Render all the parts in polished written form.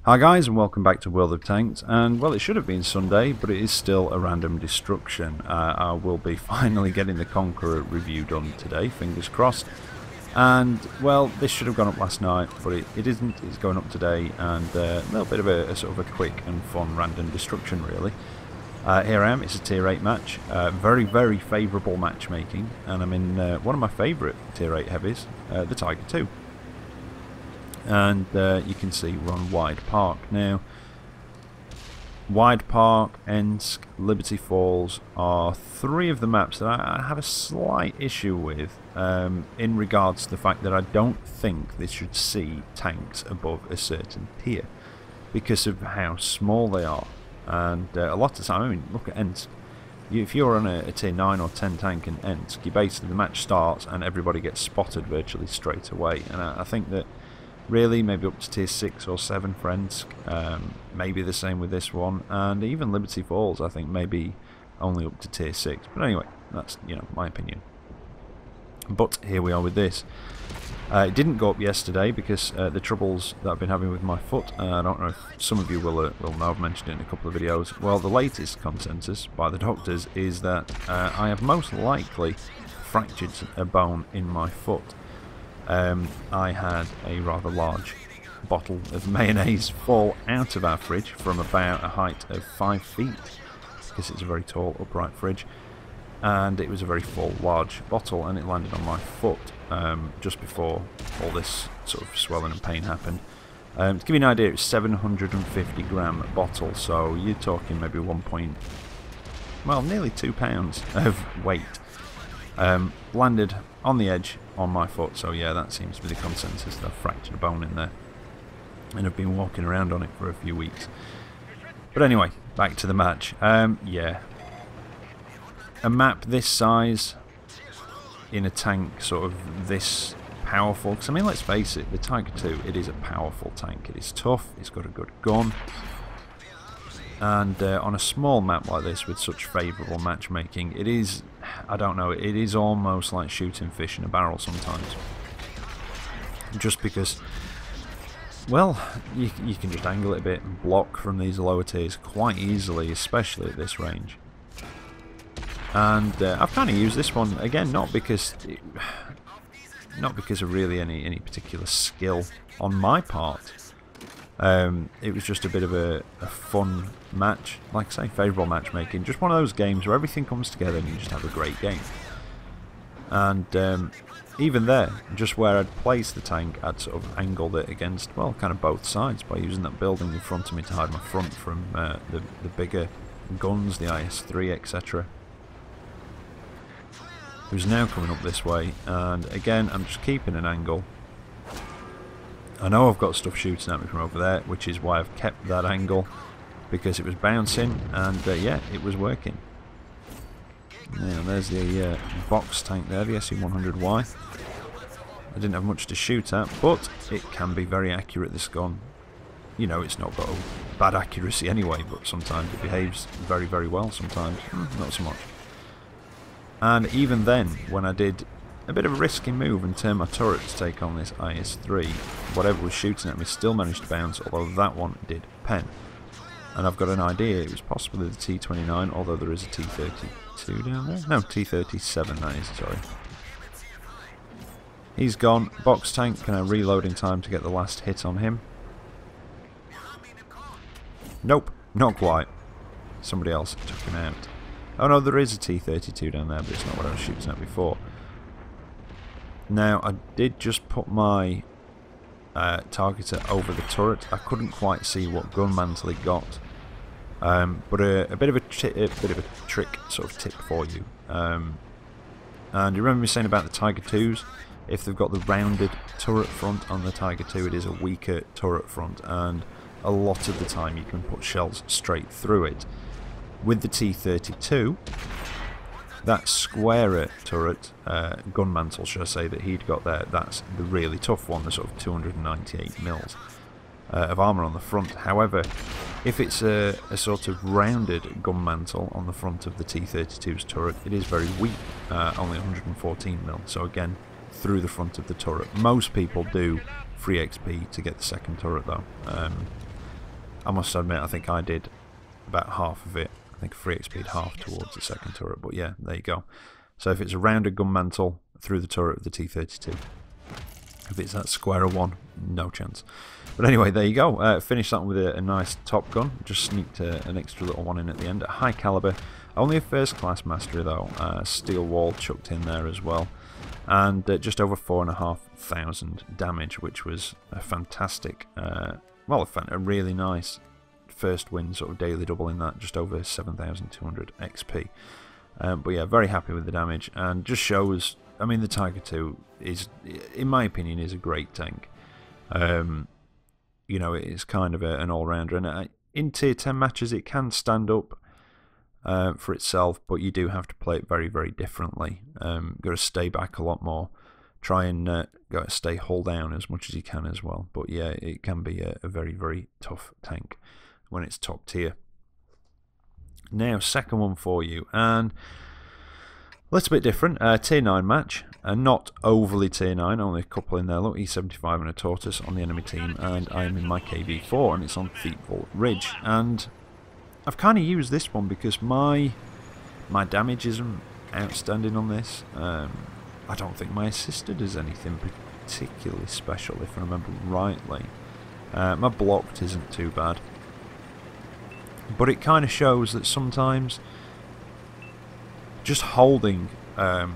Hi guys, and welcome back to World of Tanks. And well, it should have been Sunday, but it is still a random destruction. I will be finally getting the Conqueror review done today, fingers crossed. And well, this should have gone up last night, but it isn't. It's going up today, and a little bit of a sort of a quick and fun random destruction, really. Here I am. It's a tier 8 match. Very favourable matchmaking, and I'm in one of my favourite tier 8 heavies, the Tiger 2. And you can see we're on Wide Park now. Wide Park, Ensk, Liberty Falls are three of the maps that I have a slight issue with in regards to the fact that I don't think this should see tanks above a certain tier because of how small they are. And a lot of the time, I mean, look at Ensk. If you're on a tier 9 or 10 tank in Ensk, you basically, the match starts and everybody gets spotted virtually straight away. And I think that really, maybe up to tier 6 or 7 for Ensk, maybe the same with this one, and even Liberty Falls I think maybe only up to tier 6, but anyway, that's, you know, my opinion. But here we are with this. It didn't go up yesterday because the troubles that I've been having with my foot, I don't know if some of you will know, I've mentioned it in a couple of videos. Well, the latest consensus by the doctors is that I have most likely fractured a bone in my foot. I had a rather large bottle of mayonnaise fall out of our fridge from about a height of 5 feet, because it's a very tall upright fridge, and it was a very full large bottle, and it landed on my foot just before all this sort of swelling and pain happened. To give you an idea, it's 750 gram bottle, so you're talking maybe nearly 2 pounds of weight. Landed on the edge on my foot, so yeah, that seems to be the consensus, that I've fractured a bone in there and I've been walking around on it for a few weeks. But anyway, back to the match. Yeah, a map this size in a tank sort of this powerful, because I mean, let's face it, the Tiger 2, it is a powerful tank. It is tough, it's got a good gun, and on a small map like this with such favourable matchmaking, it is, I don't know, it is almost like shooting fish in a barrel sometimes. Just because, well, you can just angle it a bit and block from these lower tiers quite easily, especially at this range. And I've kind of used this one, again, not because of really any particular skill on my part. It was just a bit of a fun match, like I say, favourable matchmaking, just one of those games where everything comes together and you just have a great game. And even there, just where I'd placed the tank, I'd sort of angled it against, well, kind of both sides by using that building in front of me to hide my front from the bigger guns, the IS-3, etc. Who's now coming up this way, and again, I'm just keeping an angle. I know I've got stuff shooting at me from over there, which is why I've kept that angle, because it was bouncing, and yeah, it was working. Now, there's the box tank there, the SE-100Y. I didn't have much to shoot at, but it can be very accurate, this gun. You know, it's not got a bad accuracy anyway, but sometimes it behaves very well, sometimes not so much. And even then, when I did a bit of a risky move and turned my turret to take on this IS-3, whatever was shooting at me still managed to bounce, although that one did pen. And I've got an idea, it was possibly the T-29, although there is a T-32 down there. No, T-37 that is, sorry. He's gone. Box tank, can I reload in time to get the last hit on him? Nope, not quite. Somebody else took him out. Oh no, there is a T-32 down there, but it's not what I was shooting at before. Now, I did just put my targeter over the turret. I couldn't quite see what gun mantle he got, but a bit of a trick sort of tip for you. And you remember me saying about the Tiger 2s? If they've got the rounded turret front on the Tiger 2, it is a weaker turret front, and a lot of the time you can put shells straight through it. With the T-32, that squarer turret, gun mantle should I say, that he'd got there, that's the really tough one, the sort of 298 mils of armour on the front. However, if it's a sort of rounded gun mantle on the front of the T-32's turret, it is very weak, only 114 mil, so again, through the front of the turret. Most people do free XP to get the second turret though. I must admit, I think I did about half of it. I think free XP'd half towards the second turret, but yeah, there you go. So if it's a rounded gun mantle through the turret of the T-32. If it's that square of one, no chance. But anyway, there you go. Finished that with a nice top gun. Just sneaked an extra little one in at the end. A high caliber. Only a first class mastery though. Steel wall chucked in there as well. And just over 4,500 damage, which was a fantastic, well, a really nice first win, sort of daily double in that. Just over 7,200 XP. But yeah, very happy with the damage. And just shows, I mean, the Tiger II is, in my opinion, is a great tank. You know, it is kind of an all-rounder, and in tier 10 matches it can stand up for itself, but you do have to play it very, very differently. Got to stay back a lot more, try and got to stay hull down as much as you can as well. But yeah, it can be a very, very tough tank when it's top tier. Now, second one for you, and a little bit different, tier 9 match, not overly tier 9, only a couple in there. Look, E75 and a Tortoise on the enemy team, and I am in my KV4, and it's on Thiepval Ridge. And I've kind of used this one because my damage isn't outstanding on this. I don't think my assisted is anything particularly special, if I remember rightly. My blocked isn't too bad, but it kind of shows that sometimes just holding a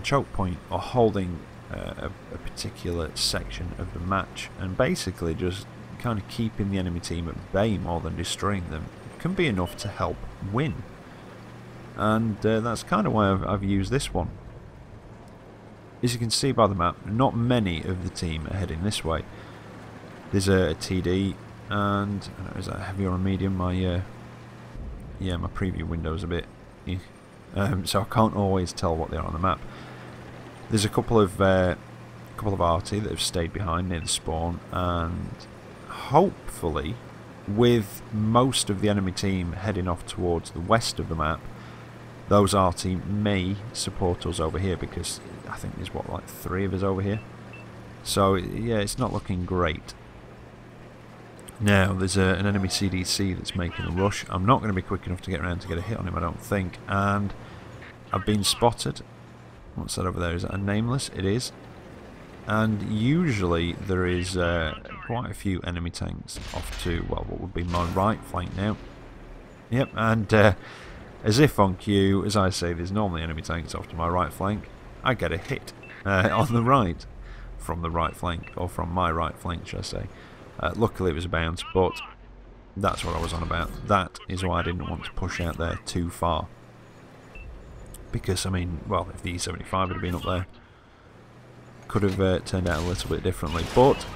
choke point or holding a particular section of the match and basically just kind of keeping the enemy team at bay more than destroying them can be enough to help win. And that's kind of why I've used this one. As you can see by the map, not many of the team are heading this way. There's a TD and is that heavy or a medium? My yeah, my preview window's a bit. So I can't always tell what they are on the map. There's a couple of RT that have stayed behind near the spawn, and hopefully, with most of the enemy team heading off towards the west of the map, those RT may support us over here, because I think there's what, like 3 of us over here. So yeah, it's not looking great. Now, there's an enemy CDC that's making a rush. I'm not going to be quick enough to get around to get a hit on him, I don't think. And I've been spotted. What's that over there? Is that a nameless? It is. And usually there is quite a few enemy tanks off to, well, what would be my right flank now. Yep, and as if on cue, as I say, there's normally enemy tanks off to my right flank. I get a hit on the right, from the right flank, or from my right flank, should I say. Luckily it was a bounce, but that's what I was on about. That is why I didn't want to push out there too far. Because, I mean, well, if the E75 had been up there, could have turned out a little bit differently. But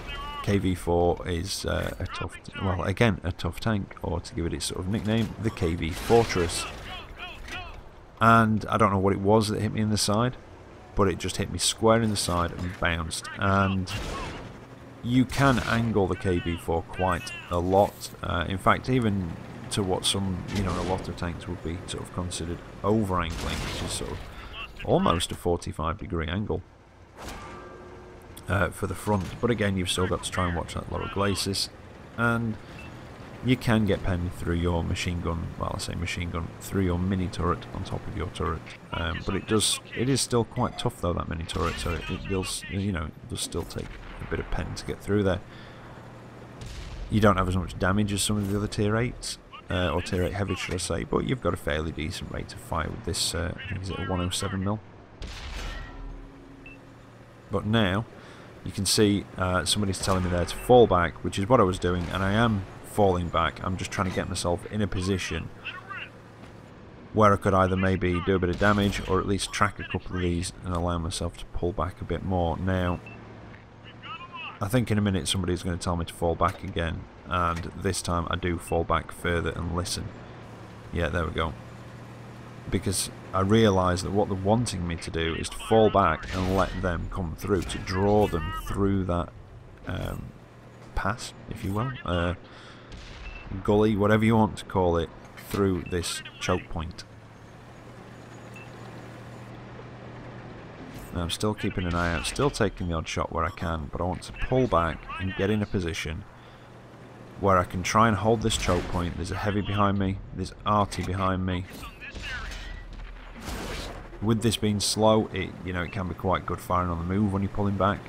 KV4 is a tough, well, again, a tough tank, or to give it its sort of nickname, the KV Fortress. And I don't know what it was that hit me in the side, but it just hit me square in the side and bounced. And you can angle the KV4 quite a lot. In fact, even to what some, you know, a lot of tanks would be sort of considered over-angling, which is sort of almost a 45-degree angle for the front. But again, you've still got to try and watch that lower glacis, and you can get penned through your machine gun, well, I say machine gun, through your mini turret on top of your turret. But it is still quite tough though, that mini turret, so it does, you know, it does still take a bit of pen to get through there. You don't have as much damage as some of the other tier 8s, or tier 8 heavy, should I say, but you've got a fairly decent rate of fire with this, I think, is it a 107mm? But now, you can see somebody's telling me there to fall back, which is what I was doing, and I am falling back. I'm just trying to get myself in a position where I could either maybe do a bit of damage, or at least track a couple of these and allow myself to pull back a bit more. Now, I think in a minute somebody's going to tell me to fall back again, and this time I do fall back further and listen. Yeah, there we go. Because I realise that what they're wanting me to do is to fall back and let them come through, to draw them through that pass, if you will, gully, whatever you want to call it, through this choke point. Now, I'm still keeping an eye out, still taking the odd shot where I can, but I want to pull back and get in a position where I can try and hold this choke point. There's a heavy behind me, there's arty behind me. With this being slow, it can be quite good firing on the move when you're pulling back.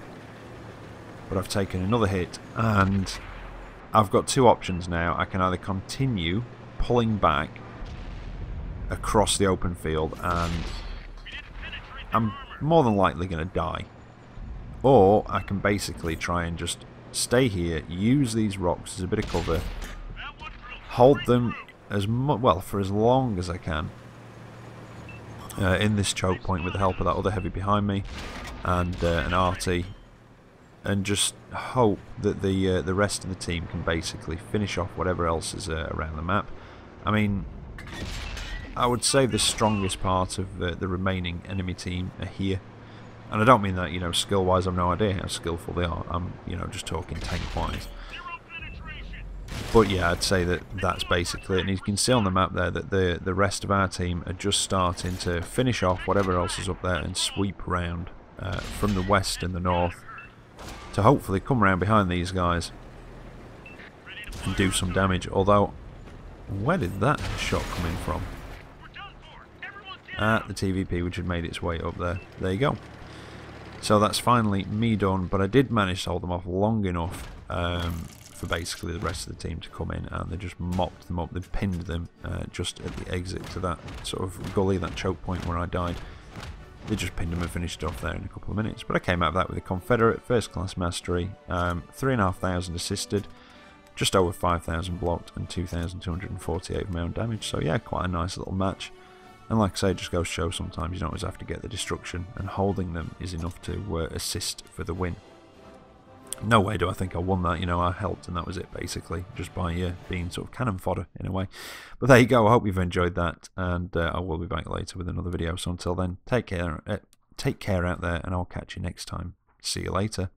But I've taken another hit, and I've got two options now. I can either continue pulling back across the open field, and I'm more than likely going to die. Or I can basically try and just stay here, use these rocks as a bit of cover, hold them for as long as I can in this choke point with the help of that other heavy behind me and an arty, and just hope that the rest of the team can basically finish off whatever else is around the map. I mean, I would say the strongest part of the remaining enemy team are here. And I don't mean that, skill-wise, I've no idea how skillful they are. I'm, just talking tank-wise. But yeah, I'd say that that's basically it. And you can see on the map there that the rest of our team are just starting to finish off whatever else is up there and sweep around from the west and the north to hopefully come around behind these guys and do some damage. Although, where did that shot come in from? The TVP, which had made its way up there. There you go. So that's finally me done, but I did manage to hold them off long enough for basically the rest of the team to come in, and they just mopped them up. They pinned them just at the exit to that sort of gully, that choke point where I died. They just pinned them and finished off there in a couple of minutes. But I came out of that with a Confederate, first class mastery, 3,500 assisted, just over 5,000 blocked, and 2,248 of my own damage. So yeah, quite a nice little match. And like I say, it just goes to show sometimes you don't always have to get the destruction, and holding them is enough to assist for the win. No way do I think I won that, I helped and that was it basically, just by being sort of cannon fodder in a way. But there you go, I hope you've enjoyed that, and I will be back later with another video. So until then, take care out there, and I'll catch you next time. See you later.